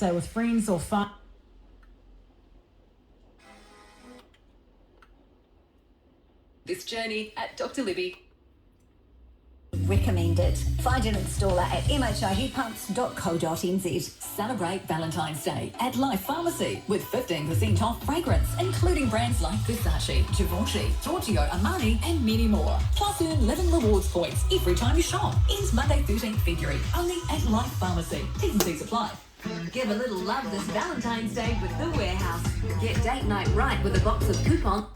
say, with friends or fun. This journey at Dr. Libby. Recommended. Find an installer at mhiheatpumps.co.nz. Celebrate Valentine's Day at Life Pharmacy with 15% off fragrance, including brands like Versace, Givenchy, Giorgio Armani, and many more. Plus, earn living rewards points every time you shop. Ends Monday, 13th February, only at Life Pharmacy. T's and C's apply. Give a little love this Valentine's Day with The Warehouse. Get date night right with a box of coupons.